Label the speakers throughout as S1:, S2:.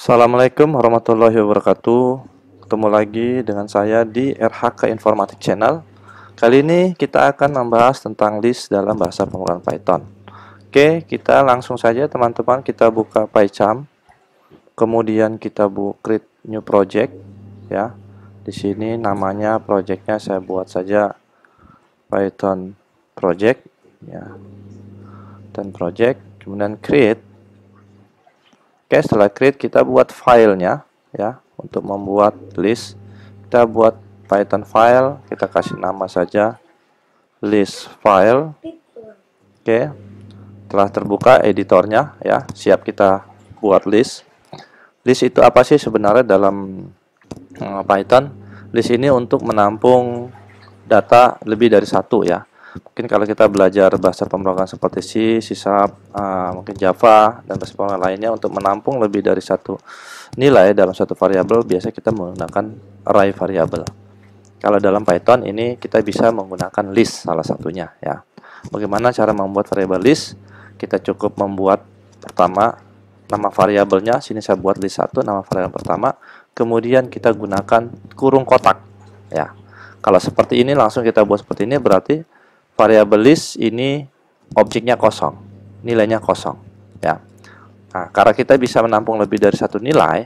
S1: Assalamualaikum warahmatullahi wabarakatuh. Ketemu lagi dengan saya di RHK Informatik Channel. Kali ini kita akan membahas tentang list dalam bahasa pemrograman Python. Oke, kita langsung saja teman-teman, kita buka PyCharm. Kemudian kita create new project ya. Di sini namanya projectnya saya buat saja Python project ya. Dan project, kemudian create. Oke, setelah create kita buat filenya ya. Untuk membuat list kita buat Python file, kita kasih nama saja list file. Oke, telah terbuka editornya ya, siap kita buat list. List itu apa sih sebenarnya dalam Python? List ini untuk menampung data lebih dari satu ya. Mungkin kalau kita belajar bahasa pemrograman seperti C, C#, mungkin Java, dan bahasa pemrograman lainnya, untuk menampung lebih dari satu nilai dalam satu variabel, biasanya kita menggunakan array variabel. Kalau dalam Python ini kita bisa menggunakan list salah satunya ya. Bagaimana cara membuat variabel list? Kita cukup membuat pertama nama variabelnya, sini saya buat list 1, nama variabel pertama, kemudian kita gunakan kurung kotak ya. Kalau seperti ini langsung kita buat seperti ini, berarti variabel list ini objeknya kosong, nilainya kosong ya. Nah, karena kita bisa menampung lebih dari satu nilai,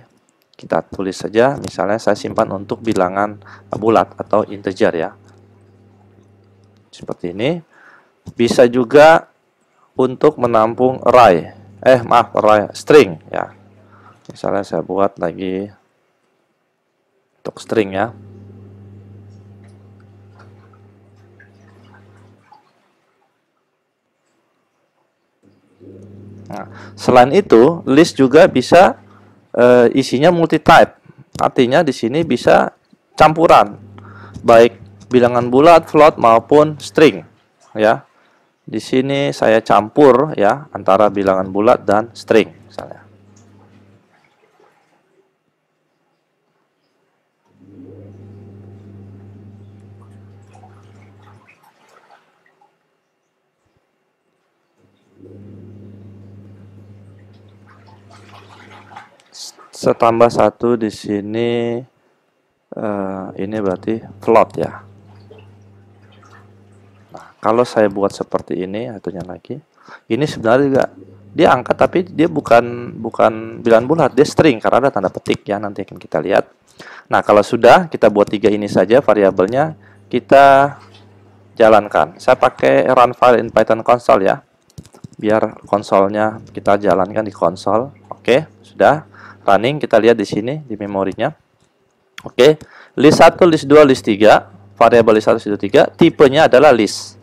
S1: kita tulis saja, misalnya saya simpan untuk bilangan bulat atau integer ya. Seperti ini. Bisa juga untuk menampung array, array string ya. Misalnya saya buat lagi untuk string ya. Nah, selain itu, list juga bisa isinya multi-type. Artinya di sini bisa campuran, baik bilangan bulat, float maupun string ya. Di sini saya campur ya antara bilangan bulat dan string misalnya. Setambah satu di sini, ini berarti float ya. Nah, kalau saya buat seperti ini, satunya lagi, ini sebenarnya juga dia angka, tapi dia bukan bilangan bulat, dia string karena ada tanda petik ya, nanti akan kita lihat. Nah, kalau sudah kita buat 3 ini saja variabelnya, kita jalankan. Saya pakai run file in Python console ya, biar konsolnya kita jalankan di konsol. Oke, sudah running, kita lihat di sini di memorinya. Oke, list 1, list 2, list 3, variabel list 1, list 2, 3, tipenya adalah list.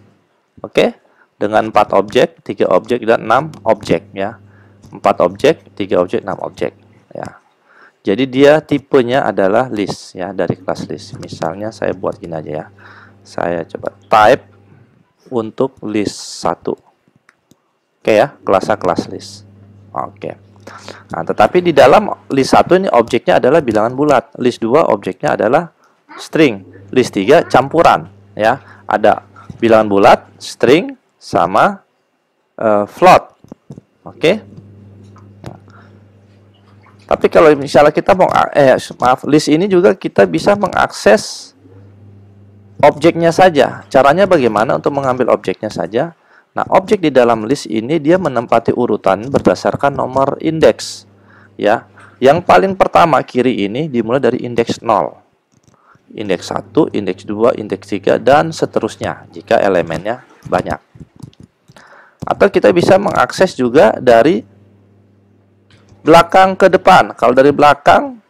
S1: Oke, dengan 4 objek, 3 objek dan 6 objek ya. 4 objek, 3 objek, 6 objek ya. Jadi dia tipenya adalah list ya, dari kelas list. Misalnya saya buat gini aja ya. Saya coba type untuk list 1. Oke ya, kelasnya kelas list. Oke. Nah, tetapi di dalam list 1 ini objeknya adalah bilangan bulat, list 2 objeknya adalah string, list 3 campuran ya. Ada bilangan bulat, string sama float. Oke. Tapi kalau misalnya kita mau list ini juga kita bisa mengakses objeknya saja. Caranya bagaimana untuk mengambil objeknya saja? Nah, objek di dalam list ini dia menempati urutan berdasarkan nomor indeks ya. Yang paling pertama kiri ini dimulai dari indeks 0. Indeks 1, indeks 2, indeks 3 dan seterusnya jika elemennya banyak. Atau kita bisa mengakses juga dari belakang ke depan. Kalau dari belakang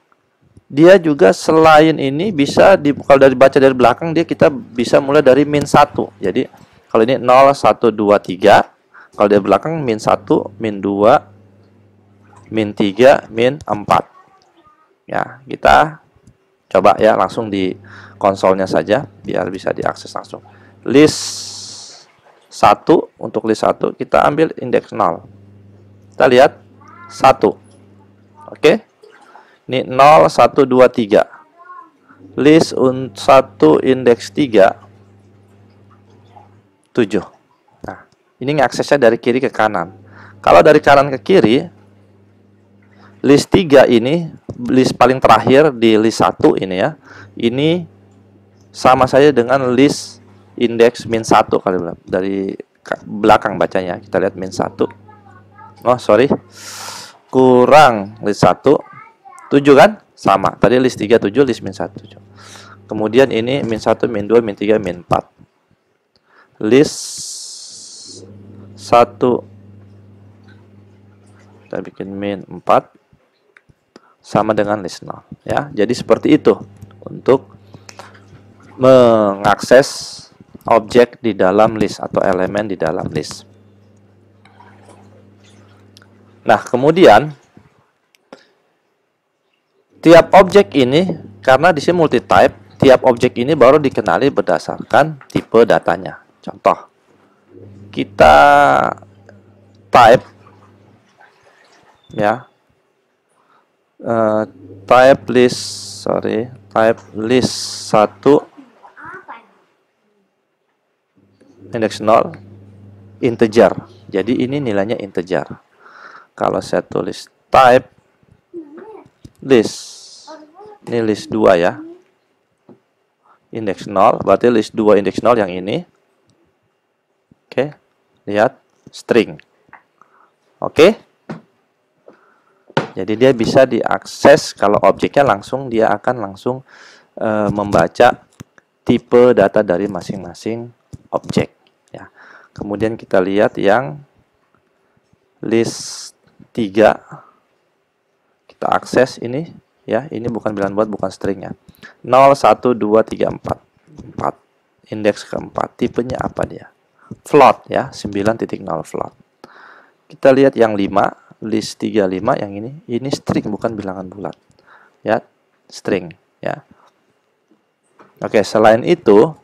S1: dia juga selain ini bisa kalau dari baca dari belakang dia kita bisa mulai dari min 1. Jadi kalau ini 0, 1, 2, 3. Kalau di belakang min 1, min 2, min 3, min 4. Ya, kita coba ya langsung di konsolnya saja biar bisa diakses langsung. List 1, untuk list 1 kita ambil indeks 0. Kita lihat 1. Oke. Ini 0, 1, 2, 3. List 1 indeks 3. 7. Nah, ini aksesnya dari kiri ke kanan. Kalau dari kanan ke kiri, list 3 ini, list paling terakhir di list 1 ini ya. Ini sama saja dengan list indeks min 1 kali dari belakang bacanya. Kita lihat min 1. Oh, sorry. Kurang list 1 7 kan? Sama. Tadi list 3 7, list min 1 7. Kemudian ini min 1, min 2, min 3, min 4. List 1 kita bikin min 4 sama dengan list 0 ya. Jadi seperti itu untuk mengakses objek di dalam list atau elemen di dalam list. Nah, kemudian tiap objek ini, karena di sini multi type, tiap objek ini baru dikenali berdasarkan tipe datanya. Contoh, kita type ya, type list 1 indeks 0 integer. Jadi ini nilainya integer. Kalau saya tulis type list, ini list 2 ya, indeks 0, berarti list 2 indeks 0 yang ini. Oke, lihat string. Oke, jadi dia bisa diakses. Kalau objeknya langsung, dia akan langsung membaca tipe data dari masing-masing objek ya. Kemudian kita lihat yang list 3, kita akses ini ya. Ini bukan bilangan buat, bukan stringnya. 0 1 2 3 4 indeks keempat. Tipenya apa dia? Float ya, 9.0 float. Kita lihat yang 5, list 35 yang ini string, bukan bilangan bulat ya, string ya. Oke, selain itu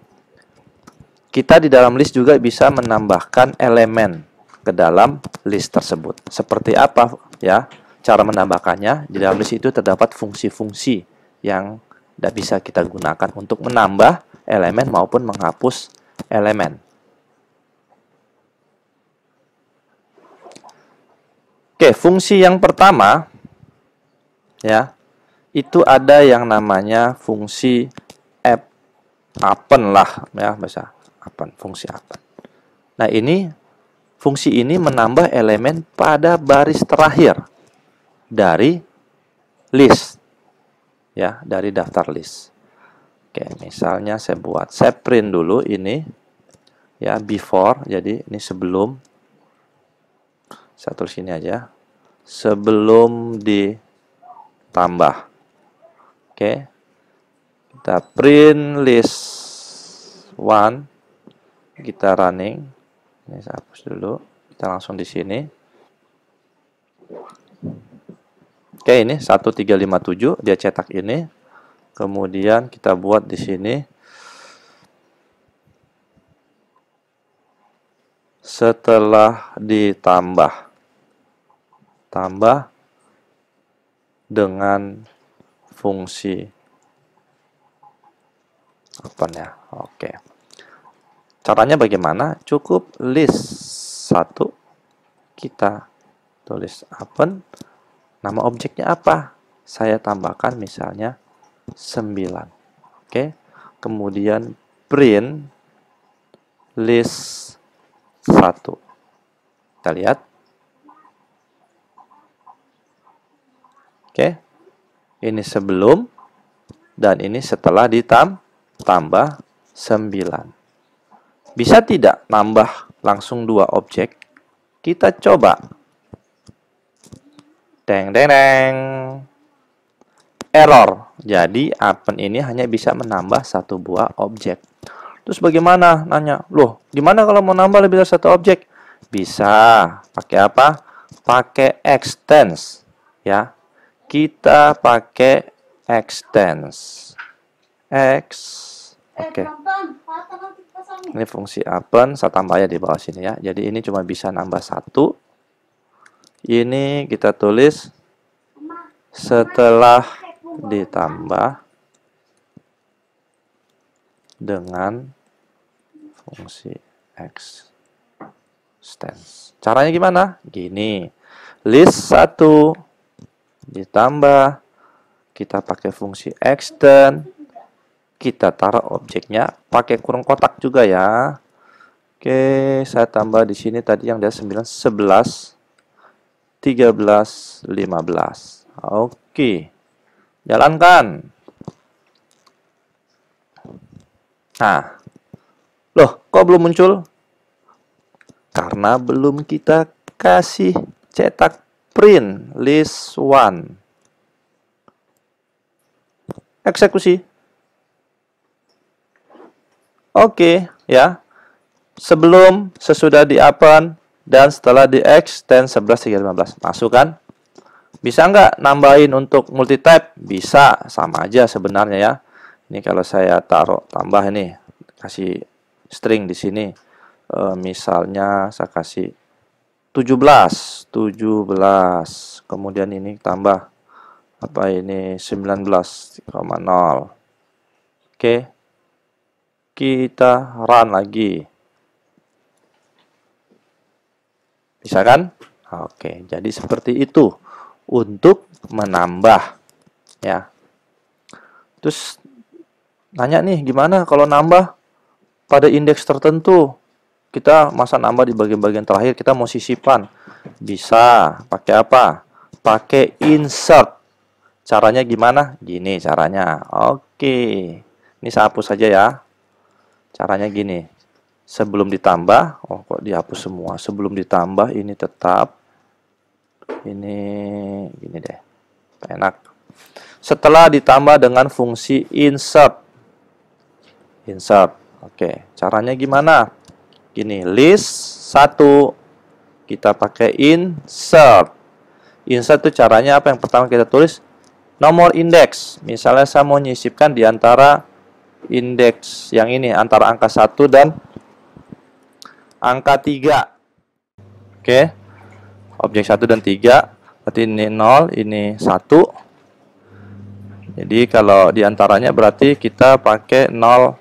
S1: kita di dalam list juga bisa menambahkan elemen ke dalam list tersebut. Seperti apa ya cara menambahkannya? Di dalam list itu terdapat fungsi-fungsi yang tidak bisa kita gunakan untuk menambah elemen maupun menghapus elemen. Oke, fungsi yang pertama ya, itu ada yang namanya fungsi append lah ya, bahasa append, fungsi append. Nah, fungsi ini menambah elemen pada baris terakhir dari list ya, dari daftar list. Oke, misalnya saya print dulu ini ya, before, jadi ini sebelum. Saya tulis ini aja, sebelum ditambah. Oke, kita print list 1, kita running. Ini saya hapus dulu, kita langsung di sini. Oke, ini 1357 dia cetak ini. Kemudian kita buat di sini setelah ditambah dengan fungsi apa ya. Oke. Caranya bagaimana? Cukup list 1 kita tulis append, nama objeknya apa? Saya tambahkan misalnya 9. Oke. Kemudian print list 1. Kita lihat. Oke, ini sebelum dan ini setelah ditambah 9. Bisa tidak nambah langsung 2 objek? Kita coba. Deng deng deng. Error. Jadi append ini hanya bisa menambah 1 buah objek. Terus bagaimana? Nanya, loh, gimana kalau mau nambah lebih dari 1 objek? Bisa. Pakai apa? Pakai extends ya. Kita pakai extends. Oke. Ini fungsi append, saya tambah ya di bawah sini ya. Jadi ini cuma bisa nambah 1. Ini kita tulis setelah ditambah dengan fungsi extends. Caranya gimana? Gini. List 1 ditambah, kita pakai fungsi extend, kita taruh objeknya pakai kurung kotak juga ya. Oke, saya tambah di sini tadi yang dia 9, 11, 13, 15. Oke, jalankan. Nah, loh, kok belum muncul? Karena belum kita kasih cetak print list 1. Eksekusi. Oke, ya. Sebelum, sesudah di-open, dan setelah di-extend 11, 3, 15. Masuk kan? Bisa nggak nambahin untuk multitype? Bisa, sama aja sebenarnya ya. Ini kalau saya taruh tambah ini, kasih string di sini. Misalnya saya kasih 17, 17. Kemudian ini tambah apa ini 19,0. Oke. Kita run lagi. Bisa kan? Oke, jadi seperti itu untuk menambah ya. Terus nanya nih, gimana kalau nambah pada indeks tertentu? Kita masa nambah di bagian-bagian terakhir, kita mau sisipan. Bisa, pakai apa? Pakai insert. Caranya gimana? Gini caranya. Oke. Ini saya hapus saja ya. Caranya gini. Sebelum ditambah, oh kok dihapus semua. Sebelum ditambah ini tetap. Ini gini deh. Enak. Setelah ditambah dengan fungsi insert. Insert. Oke, caranya gimana? Gini, list 1 kita pakai insert. Insert itu caranya apa? Yang pertama kita tulis nomor indeks. Misalnya saya mau nyisipkan di antara indeks yang ini, antara angka 1 dan angka 3. Oke. Objek 1 dan 3. Berarti ini 0, ini 1. Jadi kalau diantaranya berarti kita pakai 0,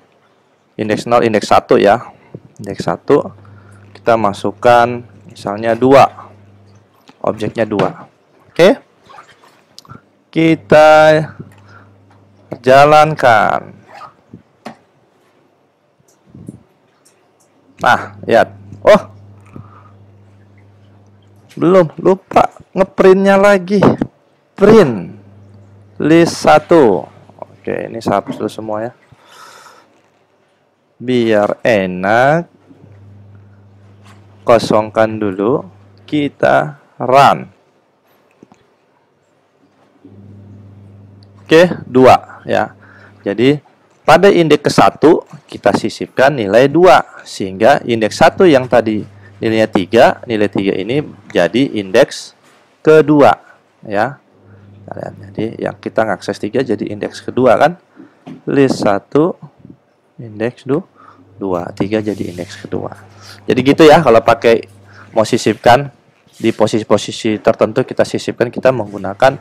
S1: indeks 0, indeks 1 ya. Indeks 1 kita masukkan misalnya 2. Objeknya 2. Oke. Kita jalankan. Nah, lihat. Oh, belum, lupa ngeprintnya lagi. Print list 1. Oke, ini saya hapus dulu semua ya. Biar enak. Kosongkan dulu. Kita run. Oke, 2 ya. Jadi pada indeks ke-1 kita sisipkan nilai 2 sehingga indeks 1 yang tadi nilainya 3, nilai 3 ini jadi indeks kedua ya. Jadi yang kita ngakses 3 jadi indeks kedua kan. List 1 indeks 2, 3 jadi indeks kedua. Jadi gitu ya, kalau pakai mau sisipkan di posisi-posisi tertentu kita sisipkan, kita menggunakan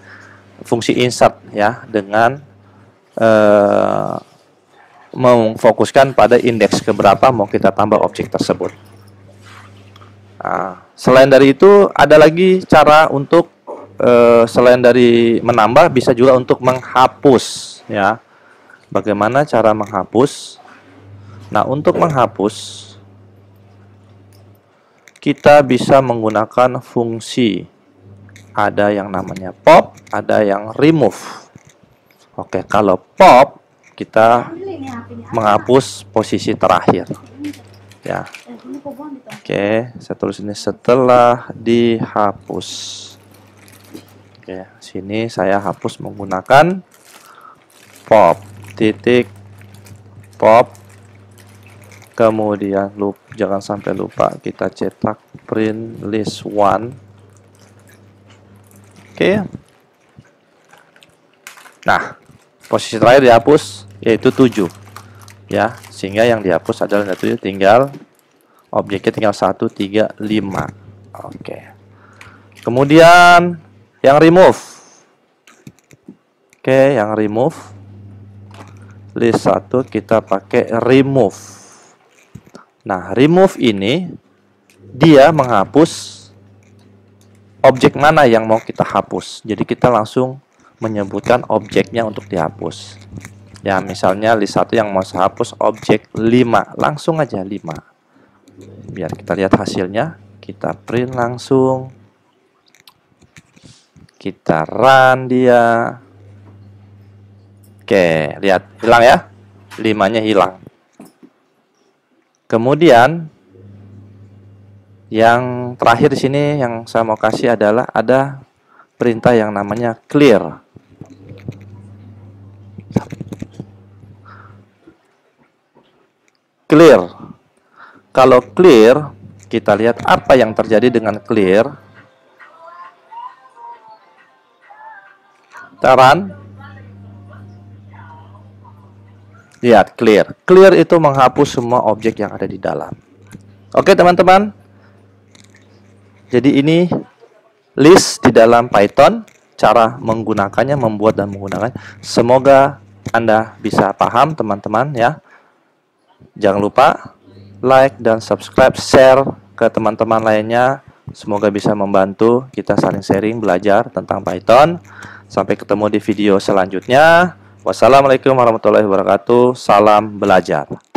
S1: fungsi insert ya, dengan memfokuskan pada indeks keberapa mau kita tambah objek tersebut. Nah, selain dari itu ada lagi cara untuk selain dari menambah, bisa juga untuk menghapus ya. Bagaimana cara menghapus? Nah, untuk menghapus kita bisa menggunakan fungsi, ada yang namanya pop, ada yang remove. Oke, kalau pop kita menghapus posisi terakhir ya. Oke, saya tulis ini setelah dihapus. Oke, sini saya hapus menggunakan pop, titik pop. Kemudian jangan sampai lupa kita cetak print list 1. Oke. Nah, posisi terakhir dihapus yaitu 7 ya, sehingga yang dihapus adalah 7, tinggal objeknya tinggal 1, 3, 5. Oke. Kemudian yang remove. Oke, yang remove list 1 kita pakai remove. Nah, remove ini dia menghapus objek mana yang mau kita hapus. Jadi kita langsung menyebutkan objeknya untuk dihapus. Ya, misalnya list 1 yang mau saya hapus objek 5, langsung aja 5. Biar kita lihat hasilnya, kita print langsung. Kita run dia. Oke, lihat hilang ya. 5-nya hilang. Kemudian yang terakhir di sini yang saya mau kasih adalah ada perintah yang namanya clear. Clear. Kalau clear, kita lihat apa yang terjadi dengan clear. Kita run. Lihat, clear. Clear itu menghapus semua objek yang ada di dalam. Oke, teman-teman. Jadi ini list di dalam Python, cara menggunakannya, membuat dan menggunakannya. Semoga Anda bisa paham, teman-teman ya. Jangan lupa like dan subscribe, share ke teman-teman lainnya. Semoga bisa membantu kita saling sharing, belajar tentang Python. Sampai ketemu di video selanjutnya. Wassalamualaikum warahmatullahi wabarakatuh. Salam belajar.